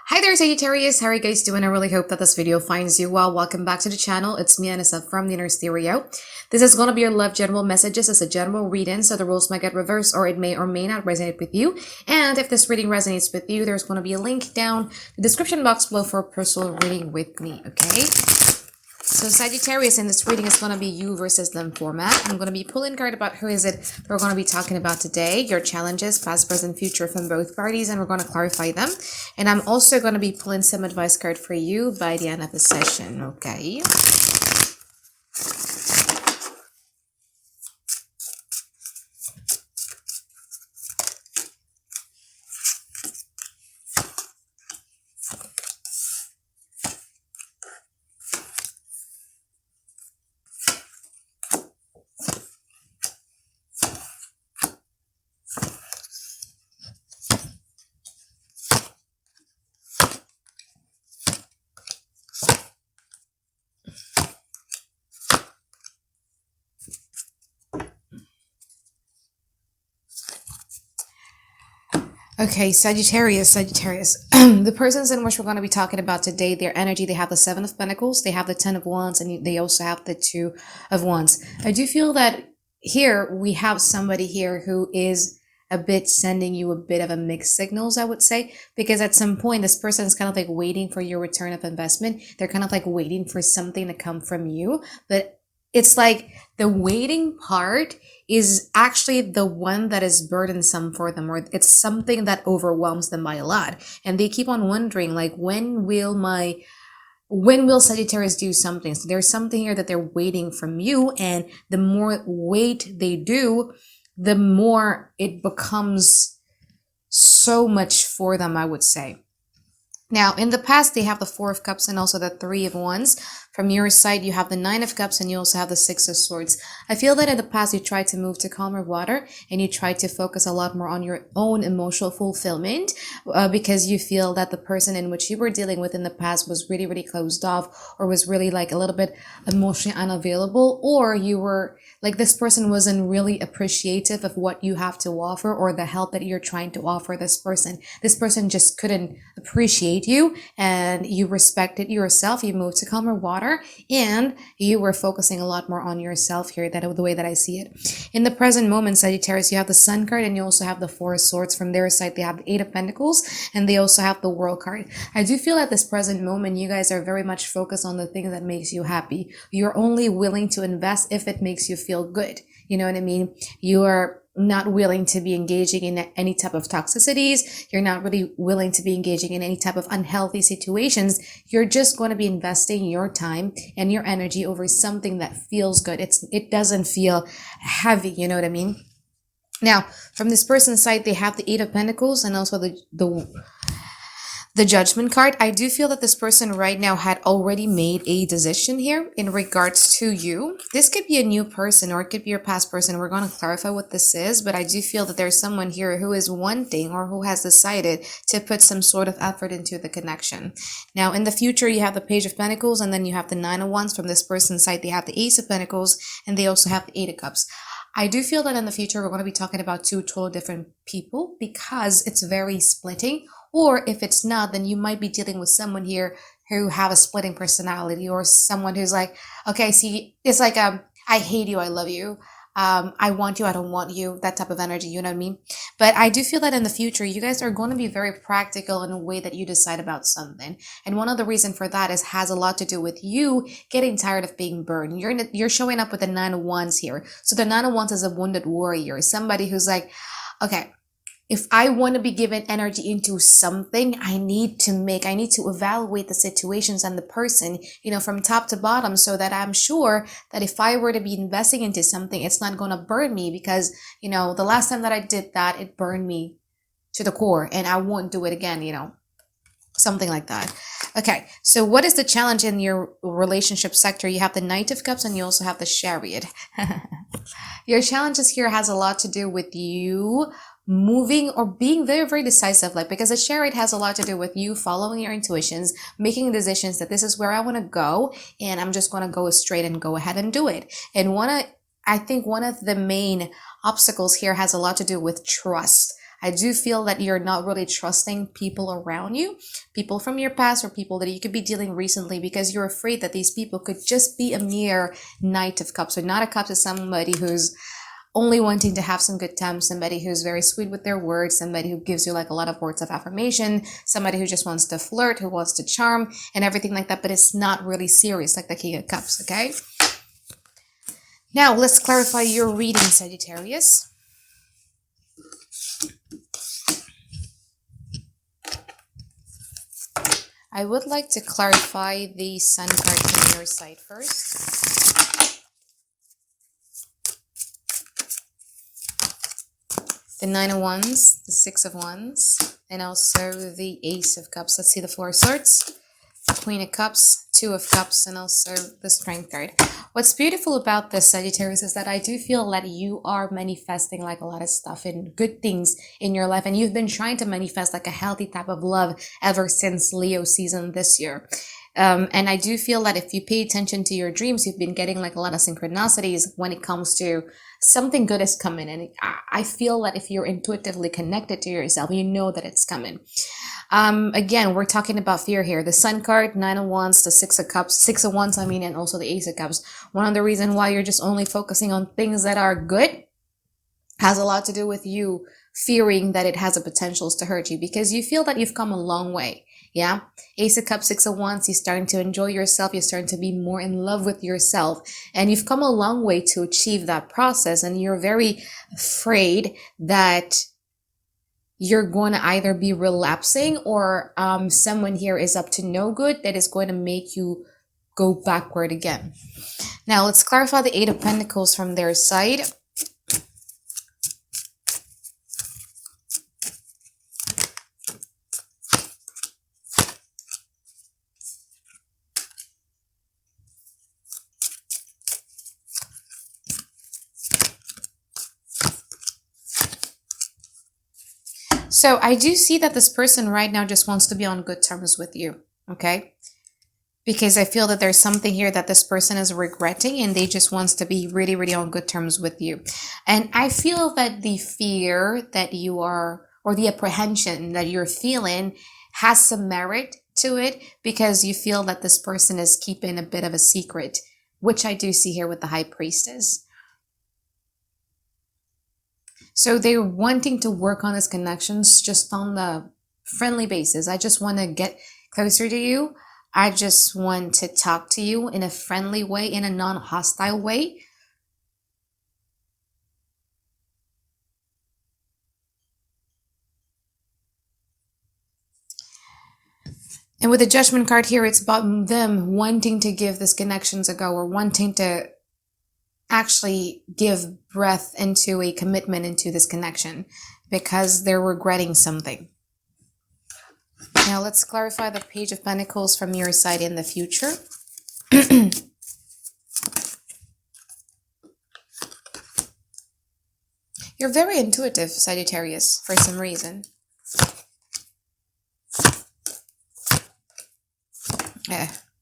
Hi there, Sagittarius. How are you guys doing? I really hope that this video finds you well. Welcome back to the channel. It's me, Anisa from the Inner Stereo. This is going to be your love general messages as a general reading, so the rules might get reversed or it may or may not resonate with you. And if this reading resonates with you, there's going to be a link down the description box below for a personal reading with me, okay? So Sagittarius, in this reading is going to be you versus them format. I'm going to be pulling card about who is it we're going to be talking about today, your challenges, past, present, future from both parties, and we're going to clarify them. And I'm also going to be pulling some advice card for you by the end of the session, okay? Okay, Sagittarius. The persons in which we're going to be talking about today, their energy, they have the Seven of Pentacles, they have the Ten of Wands, and they also have the Two of Wands. I do feel that here we have somebody here who is a bit sending you a bit of a mixed signals, I would say, because at some point this person is kind of like waiting for your return of investment. They're kind of like waiting for something to come from you, but it's like the waiting part is actually the one that is burdensome for them, or it's something that overwhelms them by a lot. And they keep on wondering, like, when will Sagittarius do something? So there's something here that they're waiting from you. And the more wait they do, the more it becomes so much for them, I would say. Now, in the past, they have the Four of Cups and also the Three of Wands. From your side, you have the Nine of Cups and you also have the Six of Swords. I feel that in the past, you tried to move to calmer water and you tried to focus a lot more on your own emotional fulfillment because you feel that the person in which you were dealing with in the past was really, really closed off, or was really like a little bit emotionally unavailable, or you were like this person wasn't really appreciative of what you have to offer or the help that you're trying to offer this person. This person just couldn't appreciate you, and you respected yourself. You moved to calmer water and you were focusing a lot more on yourself here, that the way that I see it. In the present moment, Sagittarius, you have the Sun card and you also have the Four of Swords. From their side, they have the Eight of Pentacles and they also have the World card. I do feel at this present moment, you guys are very much focused on the thing that makes you happy. You're only willing to invest if it makes you feel good. You know what I mean? You are not willing to be engaging in any type of toxicities. You're not really willing to be engaging in any type of unhealthy situations. You're just going to be investing your time and your energy over something that feels good. It doesn't feel heavy. You know what I mean? Now, from this person's side, they have the Eight of Pentacles and also the Judgment card. I do feel that this person right now had already made a decision here in regards to you. This could be a new person or it could be your past person. We're going to clarify what this is, but I do feel that there's someone here who is wanting or who has decided to put some sort of effort into the connection. Now, in the future, you have the Page of Pentacles and then you have the Nine of Wands. From this person's side, they have the Ace of Pentacles and they also have the Eight of Cups. I do feel that in the future, we're going to be talking about two totally different people because it's very splitting. Or if it's not, then you might be dealing with someone here who have a splitting personality, or someone who's like, okay, see, it's like, I hate you, I love you. I want you, I don't want you, that type of energy, you know what I mean? But I do feel that in the future, you guys are going to be very practical in a way that you decide about something. And one of the reasons for that has a lot to do with you getting tired of being burned. You're showing up with the Nine of Wands here. So the Nine of Wands is a wounded warrior, somebody who's like, okay, if I want to be given energy into something, I need to evaluate the situations and the person, from top to bottom, so that I'm sure that if I were to be investing into something, it's not going to burn me because, the last time that I did that, it burned me to the core and I won't do it again, something like that. Okay, so what is the challenge in your relationship sector? You have the Knight of Cups and you also have the Chariot. Your challenges here has a lot to do with you moving or being very, very decisive, because the Chariot has a lot to do with you following your intuitions, making decisions that this is where I want to go and I'm just going to go straight and go ahead and do it. And I think one of the main obstacles here has a lot to do with trust. I do feel that you're not really trusting people around you, people from your past or people that you could be dealing recently, because you're afraid that these people could just be a mere Knight of Cups. So Knight of Cups is somebody who's only wanting to have some good times, somebody who's very sweet with their words, somebody who gives you like a lot of words of affirmation, somebody who just wants to flirt, who wants to charm and everything like that, but it's not really serious like the King of Cups, okay? Now, let's clarify your reading, Sagittarius. I would like to clarify the Sun card from your side first. The Nine of Wands, the Six of Wands, and also the Ace of Cups. Let's see the Four of Swords, the Queen of Cups, Two of Cups, and also the Strength card. What's beautiful about this, Sagittarius, is that I do feel that you are manifesting like a lot of stuff and good things in your life, and you've been trying to manifest like a healthy type of love ever since Leo season this year. And I do feel that if you pay attention to your dreams, you've been getting like a lot of synchronicities when it comes to something good is coming. And I feel that if you're intuitively connected to yourself, you know that it's coming. Again, we're talking about fear here. The Sun card, Nine of Wands, the Six of Cups, Six of Wands, and also the Ace of Cups. One of the reasons why you're just only focusing on things that are good has a lot to do with you fearing that it has a potentials to hurt you, because you feel that you've come a long way. Yeah. Ace of Cups, Six of Wands, you're starting to enjoy yourself. You're starting to be more in love with yourself, and you've come a long way to achieve that process. And you're very afraid that you're going to either be relapsing or someone here is up to no good that is going to make you go backward again. Now let's clarify the Eight of Pentacles from their side. So I do see that this person right now just wants to be on good terms with you, okay? Because I feel that there's something here that this person is regretting, and they just wants to be really, really on good terms with you. And I feel that the fear that you are, or the apprehension that you're feeling, has some merit to it, because you feel that this person is keeping a bit of a secret, which I do see here with the High Priestess. So they're wanting to work on these connections just on the friendly basis. I just want to get closer to you. I just want to talk to you in a friendly way, in a non-hostile way. And with the Judgment card here, it's about them wanting to give these connections a go, or wanting to actually give breath into a commitment into this connection, because they're regretting something. Now let's clarify the Page of Pentacles from your side in the future. You're very intuitive, Sagittarius, for some reason.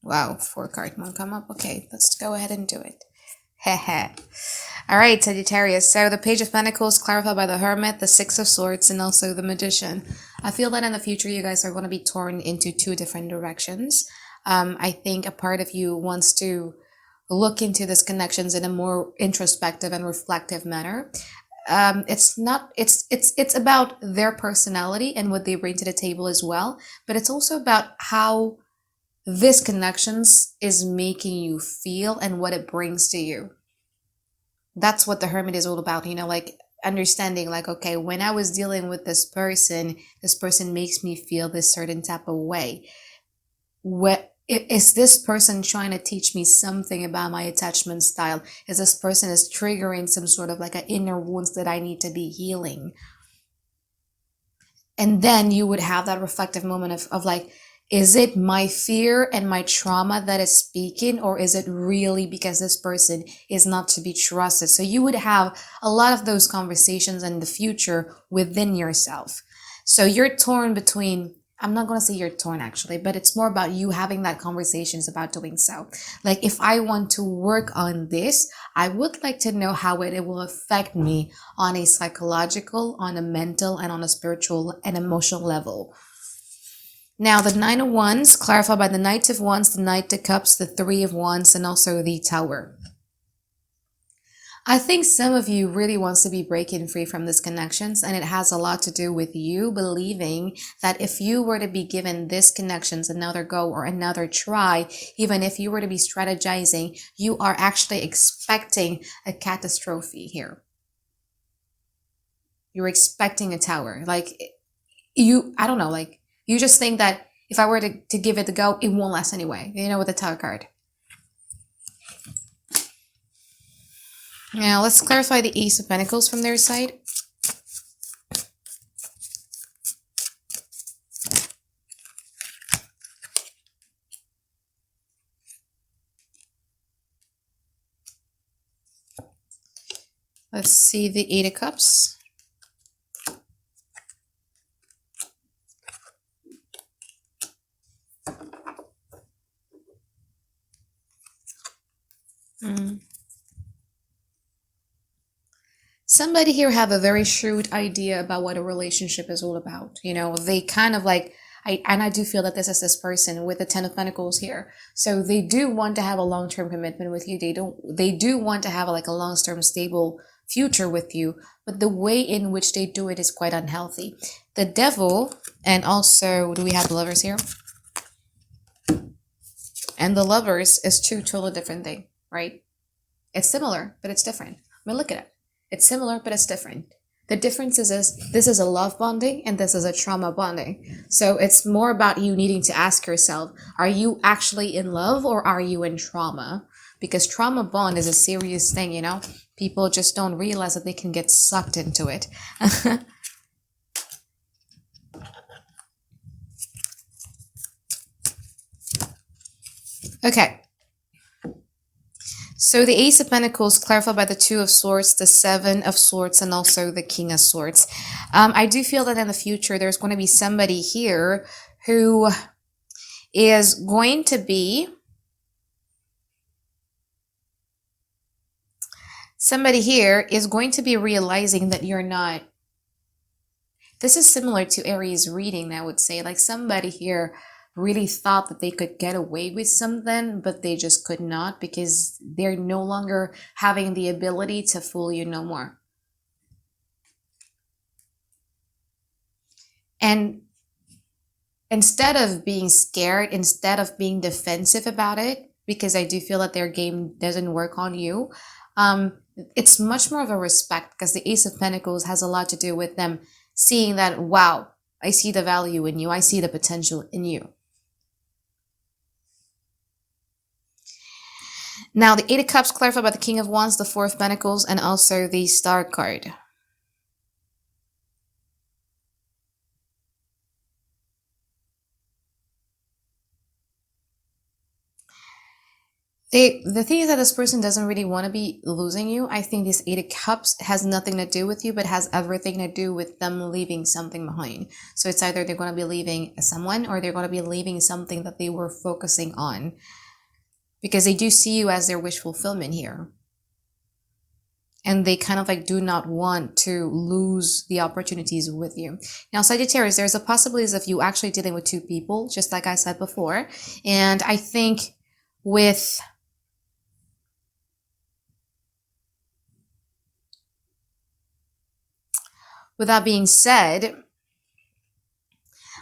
Wow, 4 card won't come up. Okay, let's go ahead and do it. All right, Sagittarius. So the Page of Pentacles clarified by the Hermit, the Six of Swords, and also the Magician. I feel that in the future, you guys are going to be torn into 2 different directions. I think a part of you wants to look into these connections in a more introspective and reflective manner. It's about their personality and what they bring to the table as well, but it's also about how this connections is making you feel and what it brings to you. That's what the Hermit is all about, like understanding, like, okay, when I was dealing with this person makes me feel this certain type of way. What is this person trying to teach me something about my attachment style? Is this person is triggering some sort of like an inner wounds that I need to be healing? And then you would have that reflective moment of like, is it my fear and my trauma that is speaking, or is it really because this person is not to be trusted? So you would have a lot of those conversations in the future within yourself. So you're torn between I'm not going to say you're torn actually, but it's more about you having that conversations about doing so. Like, if I want to work on this, I would like to know how it will affect me on a psychological, on a mental, and on a spiritual and emotional level. Now, the Nine of Wands, clarified by the Knight of Wands, the Knight of Cups, the Three of Wands, and also the Tower. I think some of you really wants to be breaking free from these connections, and it has a lot to do with you believing that if you were to be given this connections another go or another try, even if you were to be strategizing, you are actually expecting a catastrophe here. You're expecting a tower. Like, I don't know, like, you just think that if I were to give it a go, it won't last anyway, with the Tower card. Now, let's clarify the Ace of Pentacles from their side. Let's see the Eight of Cups. Somebody here have a very shrewd idea about what a relationship is all about. They kind of like, I do feel that this is this person with the Ten of Pentacles here. So they do want to have a long-term commitment with you. They do want to have like a long-term stable future with you, but the way in which they do it is quite unhealthy. The Devil, and also, do we have the Lovers here? And the Lovers is two totally different things, right? It's similar, but it's different. I mean, look at it. It's similar, but it's different. The difference is this is a love bonding and this is a trauma bonding. So it's more about you needing to ask yourself, are you actually in love or are you in trauma? Because trauma bond is a serious thing, People just don't realize that they can get sucked into it. Okay. So the Ace of Pentacles clarified by the Two of Swords, the Seven of Swords, and also the King of Swords. I do feel that in the future, there's going to be somebody here who is going to be realizing that you're not. This is similar to Aries reading, I would say. Like, somebody here really thought that they could get away with something, but they just could not, because they're no longer having the ability to fool you no more. And instead of being scared, instead of being defensive about it, because I do feel that their game doesn't work on you, it's much more of a respect, because the Ace of Pentacles has a lot to do with them seeing that, wow, I see the value in you. I see the potential in you. Now, the Eight of Cups clarified by the King of Wands, the Four of Pentacles, and also the Star card. The thing is that this person doesn't really want to be losing you. I think this Eight of Cups has nothing to do with you, but has everything to do with them leaving something behind. So it's either they're going to be leaving someone or they're going to be leaving something that they were focusing on, because they do see you as their wish fulfillment here. And they kind of like do not want to lose the opportunities with you. Now, Sagittarius, there's a possibility of you actually dealing with two people, just like I said before. And I think with that being said,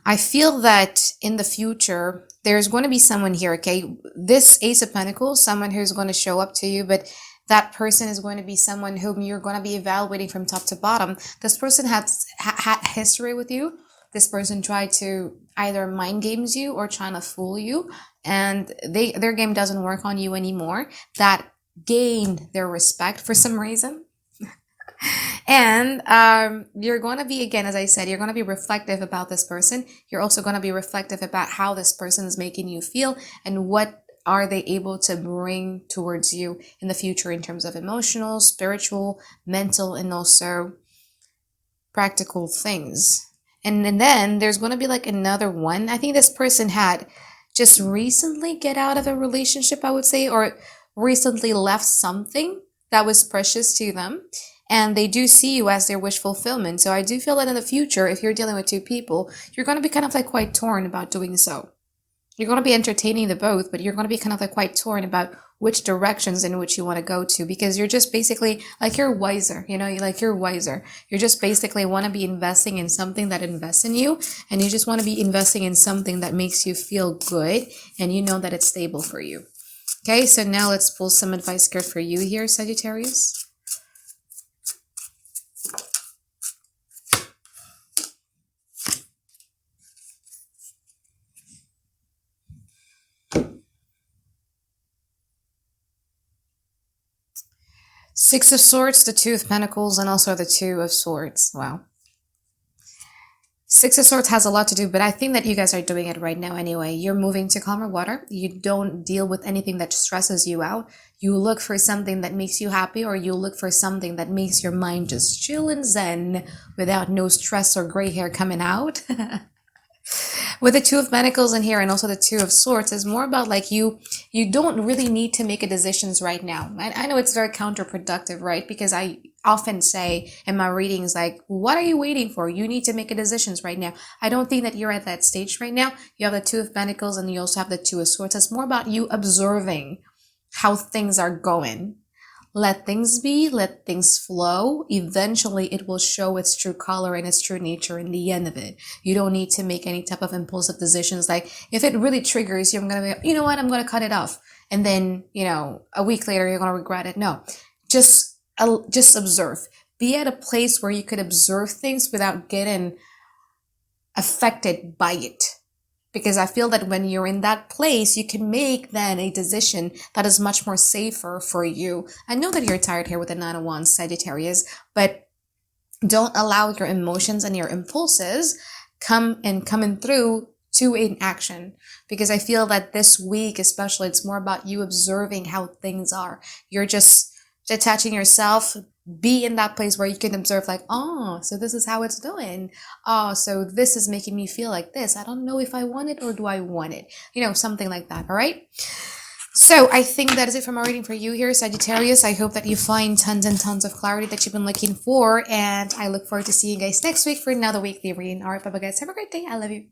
I feel that in the future, there's going to be someone here, okay? This Ace of Pentacles, someone who's going to show up to you, but that person is going to be someone whom you're going to be evaluating from top to bottom. This person has had history with you. This person tried to either mind games you or trying to fool you, and their game doesn't work on you anymore. That gained their respect for some reason. And you're going to be, again, as I said, you're going to be reflective about this person. You're also going to be reflective about how this person is making you feel and what are they able to bring towards you in the future in terms of emotional, spiritual, mental, and also practical things. And then there's going to be like another one. I think this person had just recently get out of a relationship, I would say, or recently left something that was precious to them. And they do see you as their wish fulfillment. So I do feel that in the future, if you're dealing with two people, you're going to be kind of like quite torn about doing so. You're going to be entertaining the both, but you're going to be kind of like quite torn about which directions in which you want to go to, because you're just basically like, you're wiser, you're wiser. You're just basically want to be investing in something that invests in you, and you just want to be investing in something that makes you feel good, and you know that it's stable for you. Okay, so now let's pull some advice card for you here, Sagittarius. Six of Swords, the Two of Pentacles, and also the Two of Swords. Wow. Six of Swords has a lot to do, but I think that you guys are doing it right now anyway. You're moving to calmer water. You don't deal with anything that stresses you out. You look for something that makes you happy, or you look for something that makes your mind just chill and zen without no stress or gray hair coming out. With the Two of Pentacles in here and also the Two of Swords, is more about like you don't really need to make a decisions right now. I know it's very counterproductive, right? Because I often say in my readings, like, what are you waiting for? You need to make a decisions right now. I don't think that you're at that stage right now. You have the Two of Pentacles and you also have the Two of Swords. It's more about you observing how things are going. Let things be, let things flow. Eventually, it will show its true color and its true nature in the end of it. You don't need to make any type of impulsive decisions. Like, if it really triggers you, I'm going to be, you know what, I'm going to cut it off. And then, a week later, you're going to regret it. No, just observe. Be at a place where you could observe things without getting affected by it. Because I feel that when you're in that place, you can make then a decision that is much more safer for you. I know that you're tired here with the Nine of Wands, Sagittarius, but don't allow your emotions and your impulses coming through to an action. Because I feel that this week, especially, it's more about you observing how things are. You're just detaching yourself. Be in that place where you can observe, like, oh, so this is how it's doing. Oh, so this is making me feel like this. I don't know if I want it or do I want it. Something like that, all right? So I think that is it for my reading for you here, Sagittarius. I hope that you find tons and tons of clarity that you've been looking for, and I look forward to seeing you guys next week for another weekly reading. All right, bye-bye, guys. Have a great day. I love you.